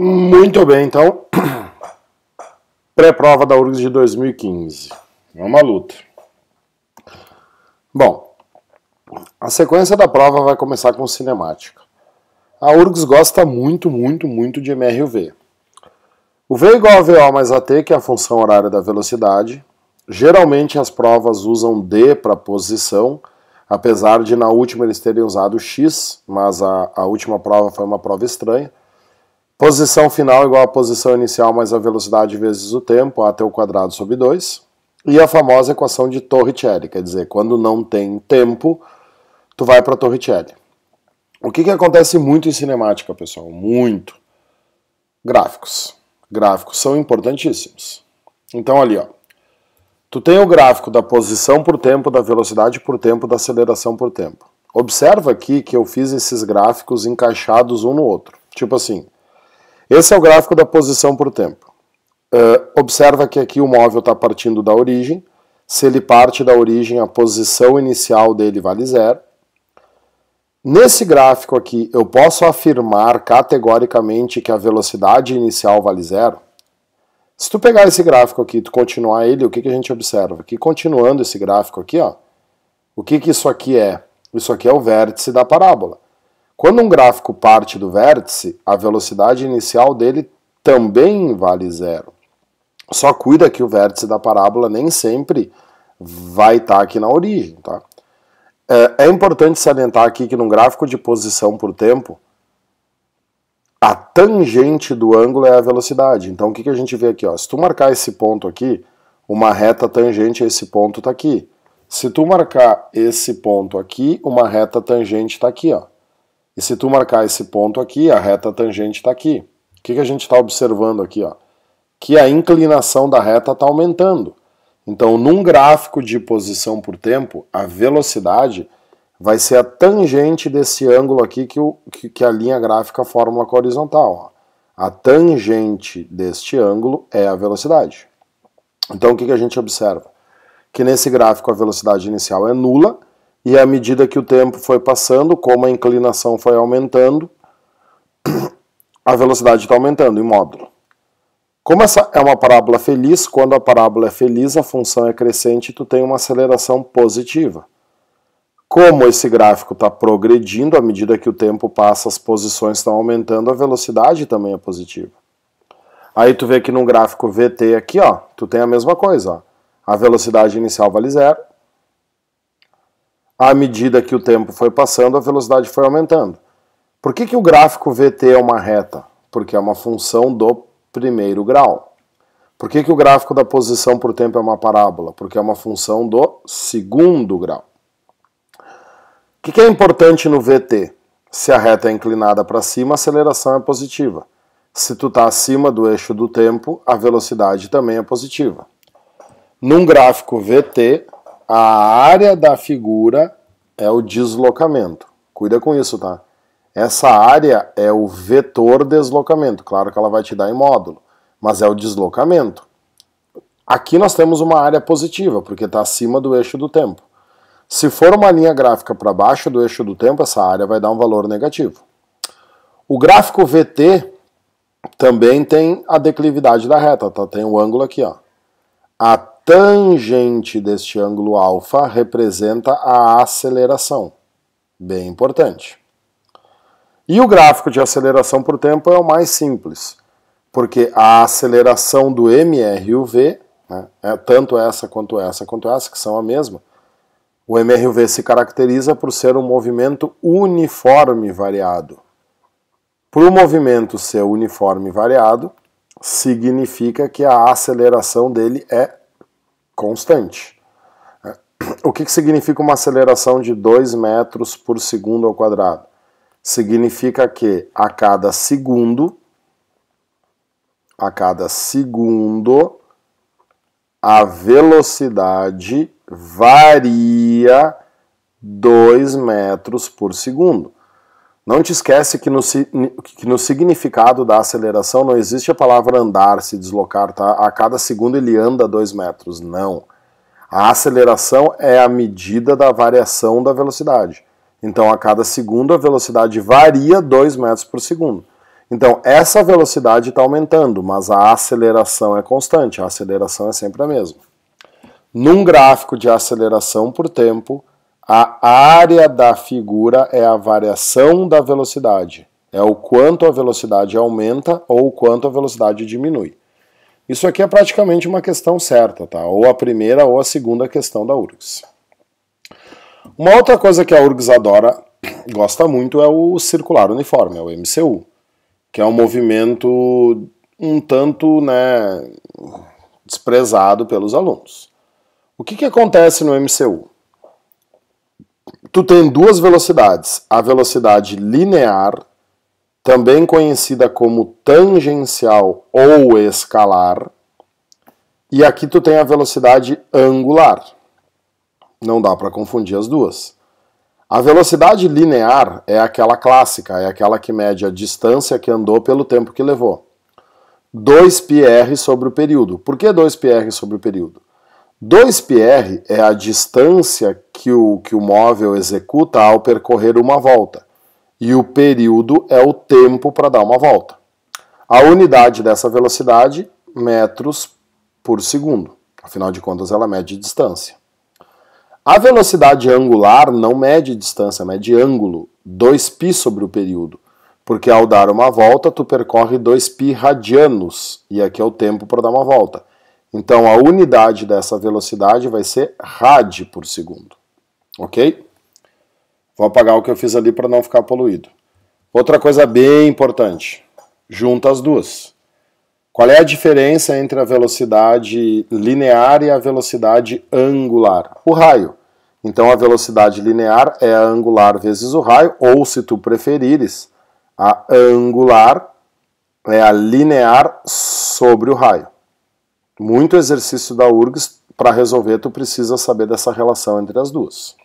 Muito bem, então, pré-prova da URGS de 2015. É uma luta. Bom, a sequência da prova vai começar com cinemática. A URGS gosta muito de MR e UV. O V é igual a VO mais AT, que é a função horária da velocidade. Geralmente as provas usam D para posição, apesar de na última eles terem usado X, mas a última prova foi uma prova estranha. Posição final igual a posição inicial mais a velocidade vezes o tempo, AT ao quadrado sobre 2. E a famosa equação de Torricelli, quer dizer, quando não tem tempo, tu vai para Torricelli. O que acontece muito em cinemática, pessoal? Muito. Gráficos. Gráficos são importantíssimos. Então ali, ó, tu tem o gráfico da posição por tempo, da velocidade por tempo, da aceleração por tempo. Observa aqui que eu fiz esses gráficos encaixados um no outro. Tipo assim, esse é o gráfico da posição por tempo. Observa que aqui o móvel está partindo da origem. Se ele parte da origem, a posição inicial dele vale 0. Nesse gráfico aqui, eu posso afirmar categoricamente que a velocidade inicial vale 0? Se tu pegar esse gráfico aqui e tu continuar ele, o que a gente observa? Que continuando esse gráfico aqui, ó, o que isso aqui é? Isso aqui é o vértice da parábola. Quando um gráfico parte do vértice, a velocidade inicial dele também vale 0. Só cuida que o vértice da parábola nem sempre vai estar aqui na origem, tá? É importante salientar aqui que no gráfico de posição por tempo, a tangente do ângulo é a velocidade. Então o que a gente vê aqui? Ó? Se tu marcar esse ponto aqui, uma reta tangente a esse ponto está aqui. Se tu marcar esse ponto aqui, uma reta tangente está aqui, ó. E se tu marcar esse ponto aqui, a reta tangente está aqui. O que a gente está observando aqui? Ó? Que a inclinação da reta está aumentando. Então, num gráfico de posição por tempo, a velocidade vai ser a tangente desse ângulo aqui que a linha gráfica forma com a horizontal. Ó. A tangente deste ângulo é a velocidade. Então, o que a gente observa? Que nesse gráfico a velocidade inicial é nula, e à medida que o tempo foi passando, como a inclinação foi aumentando, a velocidade está aumentando em módulo. Como essa é uma parábola feliz, quando a parábola é feliz, a função é crescente e tu tem uma aceleração positiva. Como esse gráfico está progredindo, à medida que o tempo passa, as posições estão aumentando, a velocidade também é positiva. Aí tu vê que num gráfico VT aqui, ó, tu tem a mesma coisa. Ó. A velocidade inicial vale 0. À medida que o tempo foi passando, a velocidade foi aumentando. Por que o gráfico VT é uma reta? Porque é uma função do primeiro grau. Por que o gráfico da posição por tempo é uma parábola? Porque é uma função do segundo grau. O que é importante no VT? Se a reta é inclinada para cima, a aceleração é positiva. Se tu está acima do eixo do tempo, a velocidade também é positiva. Num gráfico VT, a área da figura é o deslocamento. Cuida com isso, tá? Essa área é o vetor deslocamento. Claro que ela vai te dar em módulo, mas é o deslocamento. Aqui nós temos uma área positiva, porque está acima do eixo do tempo. Se for uma linha gráfica para baixo do eixo do tempo, essa área vai dar um valor negativo. O gráfico VT também tem a declividade da reta, tá? Tem o ângulo aqui, ó. A tangente deste ângulo alfa representa a aceleração. Bem importante. E o gráfico de aceleração por tempo é o mais simples, porque a aceleração do MR e o V, né, tanto essa, que são a mesma, o MR e o V se caracteriza por ser um movimento uniforme variado. Para o movimento ser uniforme variado, significa que a aceleração dele é constante. O que significa uma aceleração de 2 metros por segundo ao quadrado? Significa que a cada segundo, a velocidade varia 2 metros por segundo. Não te esquece que no significado da aceleração não existe a palavra andar, se deslocar, tá? A cada segundo ele anda 2 metros. Não. A aceleração é a medida da variação da velocidade. Então, a cada segundo, a velocidade varia 2 metros por segundo. Então, essa velocidade está aumentando, mas a aceleração é constante, a aceleração é sempre a mesma. Num gráfico de aceleração por tempo, a área da figura é a variação da velocidade. É o quanto a velocidade aumenta ou o quanto a velocidade diminui. Isso aqui é praticamente uma questão certa, tá? Ou a primeira ou a segunda questão da URGS. Uma outra coisa que a URGS gosta muito é o circular uniforme, é o MCU, que é um movimento um tanto, desprezado pelos alunos. O que acontece no MCU? Tu tem duas velocidades, a velocidade linear, também conhecida como tangencial ou escalar, e aqui tu tem a velocidade angular. Não dá para confundir as duas. A velocidade linear é aquela clássica, é aquela que mede a distância que andou pelo tempo que levou. 2πr sobre o período. Por que 2πr sobre o período? 2πr é a distância que o móvel executa ao percorrer uma volta. E o período é o tempo para dar uma volta. A unidade dessa velocidade, metros por segundo. Afinal de contas, ela mede distância. A velocidade angular não mede distância, mede ângulo, 2π sobre o período. Porque ao dar uma volta, tu percorre 2π radianos, e aqui é o tempo para dar uma volta. Então, a unidade dessa velocidade vai ser rad por segundo. Ok? Vou apagar o que eu fiz ali para não ficar poluído. Outra coisa bem importante. Junta as duas. Qual é a diferença entre a velocidade linear e a velocidade angular? O raio. Então, a velocidade linear é a angular vezes o raio, ou, se tu preferires, a angular é a linear sobre o raio. Muito exercício da URGS, para resolver, tu precisa saber dessa relação entre as duas.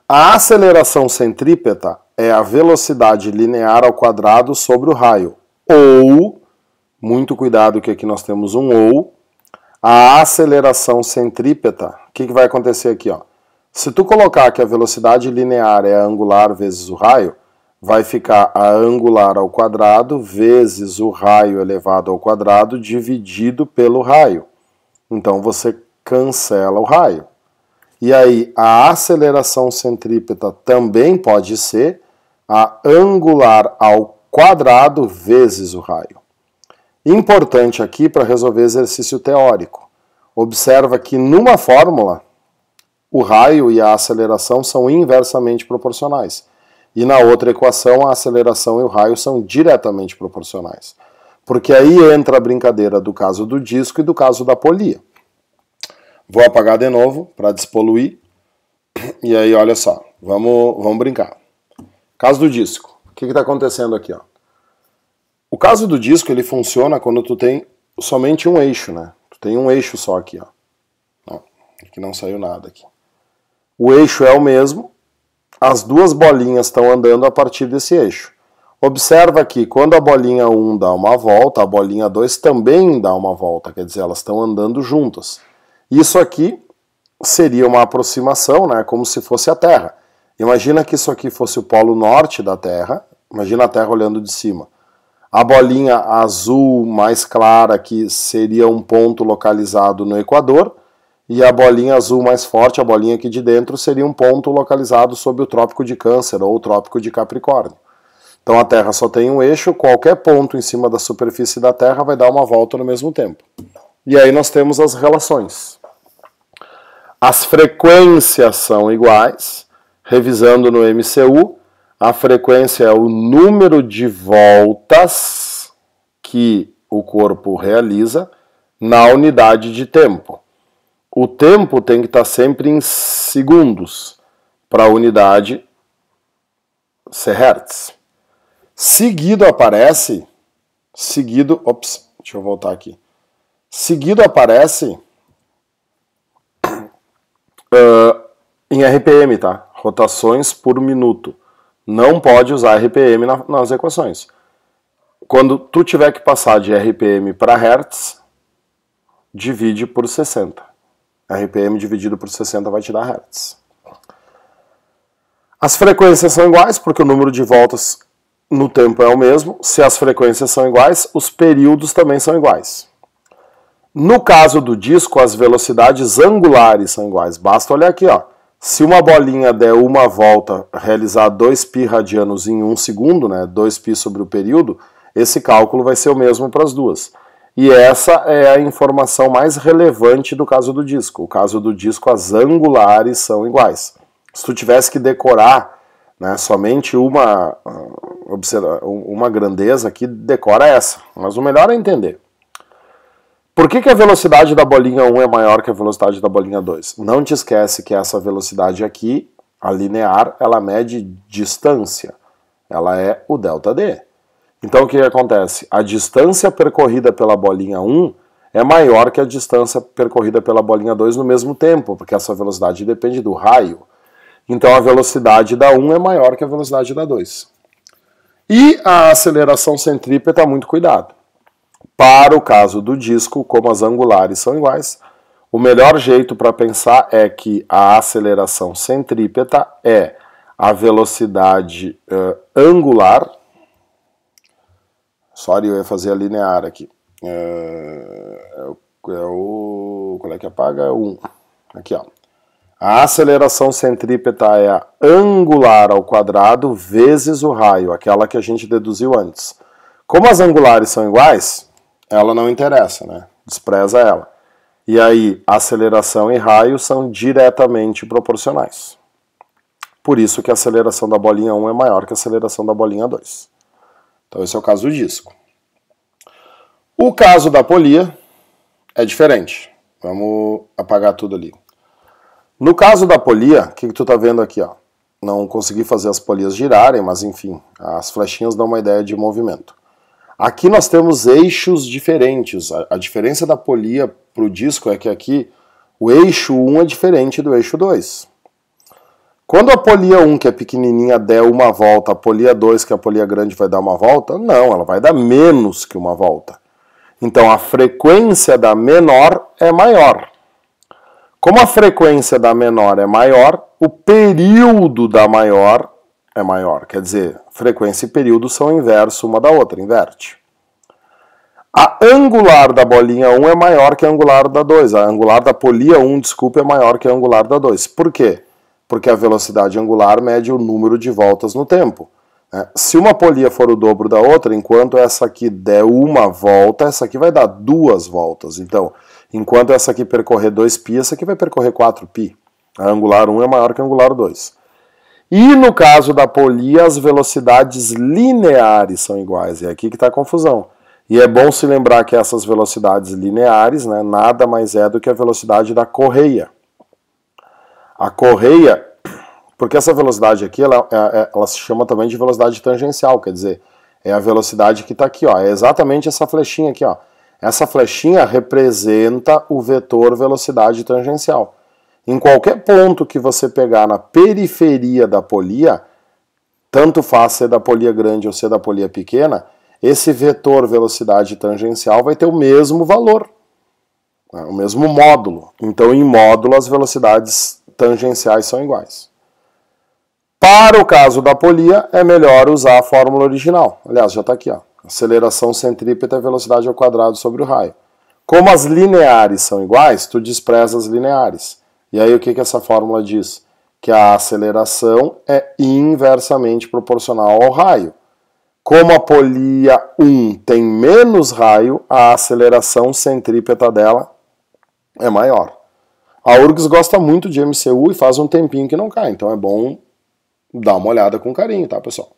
A aceleração centrípeta é a velocidade linear ao quadrado sobre o raio. Ou, muito cuidado que aqui nós temos um ou, a aceleração centrípeta, o que vai acontecer aqui? Ó? Se tu colocar que a velocidade linear é a angular vezes o raio, vai ficar a angular ao quadrado vezes o raio elevado ao quadrado dividido pelo raio. Então você cancela o raio. E aí a aceleração centrípeta também pode ser a angular ao quadrado vezes o raio. Importante aqui para resolver exercício teórico. Observa que numa fórmula o raio e a aceleração são inversamente proporcionais. E na outra equação a aceleração e o raio são diretamente proporcionais. Porque aí entra a brincadeira do caso do disco e do caso da polia. Vou apagar de novo para despoluir. E aí, olha só, vamos brincar. Caso do disco. O que está acontecendo aqui? Ó? O caso do disco ele funciona quando tu tem somente um eixo, né? Tu tem um eixo só aqui, ó. Não, aqui não saiu nada aqui. O eixo é o mesmo. As duas bolinhas estão andando a partir desse eixo. Observa que quando a bolinha 1 dá uma volta, a bolinha 2 também dá uma volta, quer dizer, elas estão andando juntas. Isso aqui seria uma aproximação, né, como se fosse a Terra. Imagina que isso aqui fosse o polo norte da Terra, imagina a Terra olhando de cima. A bolinha azul mais clara aqui seria um ponto localizado no Equador, e a bolinha azul mais forte, a bolinha aqui de dentro, seria um ponto localizado sob o Trópico de Câncer ou o Trópico de Capricórnio. Então a Terra só tem um eixo, qualquer ponto em cima da superfície da Terra vai dar uma volta no mesmo tempo. E aí nós temos as relações. As frequências são iguais, revisando no MCU, a frequência é o número de voltas que o corpo realiza na unidade de tempo. O tempo tem que estar sempre em segundos para a unidade ser hertz. Seguido aparece, deixa eu voltar aqui. Seguido aparece em RPM, tá? Rotações por minuto. Não pode usar RPM nas equações. Quando tu tiver que passar de RPM para Hertz, divide por 60. RPM dividido por 60 vai te dar Hertz. As frequências são iguais porque o número de voltas no tempo é o mesmo, se as frequências são iguais, os períodos também são iguais. No caso do disco, as velocidades angulares são iguais. Basta olhar aqui, ó. Se uma bolinha der uma volta, realizar 2π radianos em 1 segundo, né, 2π sobre o período, esse cálculo vai ser o mesmo para as duas. E essa é a informação mais relevante do caso do disco. O caso do disco, as angulares são iguais. Se tu tivesse que decorar, né, somente uma grandeza aqui, decora essa. Mas o melhor é entender. Por que a velocidade da bolinha 1 é maior que a velocidade da bolinha 2? Não te esquece que essa velocidade aqui, a linear, ela mede distância. Ela é o ΔD. Então o que acontece? A distância percorrida pela bolinha 1 é maior que a distância percorrida pela bolinha 2 no mesmo tempo, porque essa velocidade depende do raio. Então a velocidade da 1 é maior que a velocidade da 2. E a aceleração centrípeta, muito cuidado. Para o caso do disco, como as angulares são iguais, o melhor jeito para pensar é que a aceleração centrípeta é a velocidade angular. Sorry, eu ia fazer a linear aqui. Qual é que apaga? É 1. Aqui, ó. A aceleração centrípeta é a angular ao quadrado vezes o raio, aquela que a gente deduziu antes. Como as angulares são iguais, ela não interessa, né? Despreza ela. E aí, aceleração e raio são diretamente proporcionais. Por isso que a aceleração da bolinha 1 é maior que a aceleração da bolinha 2. Então esse é o caso do disco. O caso da polia é diferente. Vamos apagar tudo ali. No caso da polia, o que tu tá vendo aqui, ó? Não consegui fazer as polias girarem, mas enfim, as flechinhas dão uma ideia de movimento. Aqui nós temos eixos diferentes. A diferença da polia para o disco é que aqui o eixo 1 é diferente do eixo 2. Quando a polia 1, que é pequenininha, der uma volta, a polia 2, que é a polia grande, vai dar uma volta? Não, ela vai dar menos que uma volta. Então a frequência da menor é maior. Como a frequência da menor é maior, o período da maior é maior. Quer dizer, frequência e período são inverso uma da outra, inverte. A angular da bolinha 1 é maior que a angular da 2. A angular da polia 1, desculpa, é maior que a angular da 2. Por quê? Porque a velocidade angular mede o número de voltas no tempo. Se uma polia for o dobro da outra, enquanto essa aqui der uma volta, essa aqui vai dar 2 voltas. Então, enquanto essa aqui percorrer 2π, essa aqui vai percorrer 4π. A angular 1 é maior que a angular 2. E no caso da polia, as velocidades lineares são iguais. É aqui que está a confusão. E é bom se lembrar que essas velocidades lineares, né, nada mais é do que a velocidade da correia. A correia, porque essa velocidade aqui, ela se chama também de velocidade tangencial, quer dizer, é a velocidade que está aqui, ó, é exatamente essa flechinha aqui, ó. Essa flechinha representa o vetor velocidade tangencial. Em qualquer ponto que você pegar na periferia da polia, tanto faz ser da polia grande ou ser da polia pequena, esse vetor velocidade tangencial vai ter o mesmo valor, o mesmo módulo. Então, em módulo, as velocidades tangenciais são iguais. Para o caso da polia, é melhor usar a fórmula original. Aliás, já está aqui, ó. Aceleração centrípeta é velocidade ao quadrado sobre o raio. Como as lineares são iguais, tu despreza as lineares. E aí o que essa fórmula diz? Que a aceleração é inversamente proporcional ao raio. Como a polia 1 tem menos raio, a aceleração centrípeta dela é maior. A URGS gosta muito de MCU e faz um tempinho que não cai, então é bom dar uma olhada com carinho, tá, pessoal?